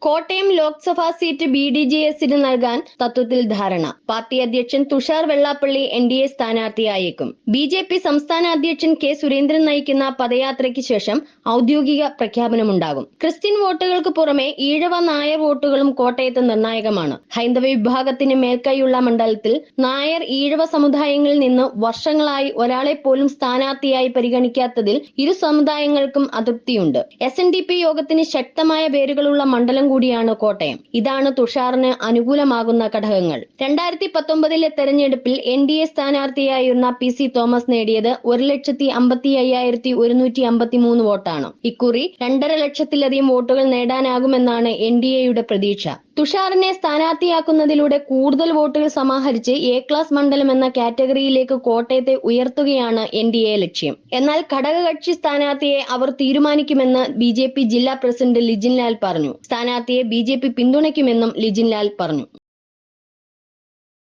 Kottayam Lok Sabha seat BDJS-ന് നൽകാൻ തത്വത്തിൽ ധാരണ. പാർട്ടി അധ്യക്ഷൻ തുഷാർ വെള്ളാപ്പള്ളി NDA സ്ഥാനാർത്ഥിയായേക്കും. BJP സംസ്ഥാന അധ്യക്ഷൻ K. സുരേന്ദ്രൻ നയിക്കുന്ന പദയാത്രയ്ക്ക് ശേഷം ഔദ്യോഗിക പ്രഖ്യാപനമുണ്ടാകും. ക്രിസ്ത്യൻ വോട്ടുകൾക്ക് പുറമെ ഈഴവ നായർ വോട്ടുകളും കോട്ടയത്ത് നിർണായകമാണ്. ഹൈന്ദവ വിഭാഗത്തിന് മേൽക്കൈയുള്ള മണ്ഡലത്തിൽ നായർ ഈഴവ സമുദായങ്ങളിൽ നിന്ന് വർഷങ്ങളായി ഒരാളെ പോലും സ്ഥാനാർത്ഥിയായി പരിഗണിക്കാത്തതിൽ ഇരു സമുദായങ്ങൾക്കും അതൃപ്തിയുണ്ട്. SNDP യോഗത്തിന് ശക്തമായ വേരുകളുള്ള മണ്ഡലം കൂടിയാണ് കോട്ടയം. ഇതാണ് തുഷാറിന് അനുകൂലമാകുന്ന ഘടകങ്ങൾ. 2019 തെരഞ്ഞെടുപ്പിൽ NDA സ്ഥാനാർത്ഥിയായിരുന്ന PC തോമസ് നേടിയത് 1,55,153 വോട്ടാണ്. ഇക്കുറി 2.5 ലക്ഷത്തിലധികം വോട്ടുകൾ നേടാനാകുമെന്നാണ് NDAയുടെ പ്രതീക്ഷ. തുഷാറിനെ സ്ഥാനാർത്ഥിയാക്കുന്നതിലൂടെ കൂടുതൽ വോട്ടുകൾ സമാഹരിച്ച് A ക്ലാസ് മണ്ഡലം എന്ന കാറ്റഗറിയിലേക്ക് കോട്ടയത്തെ ഉയർത്തുകയാണ് NDA ലക്ഷ്യം. എന്നാൽ ഘടകകക്ഷി സ്ഥാനാർത്ഥിയെ അവർ തീരുമാനിക്കുമെന്ന് BJP ജില്ലാ പ്രസിഡന്റ് ലിജിൻ ലാൽ പറഞ്ഞു. സ്ഥാനാർത്ഥിയെ BJP പിന്തുണയ്ക്കുമെന്നും ലിജിൻ ലാൽ പറഞ്ഞു.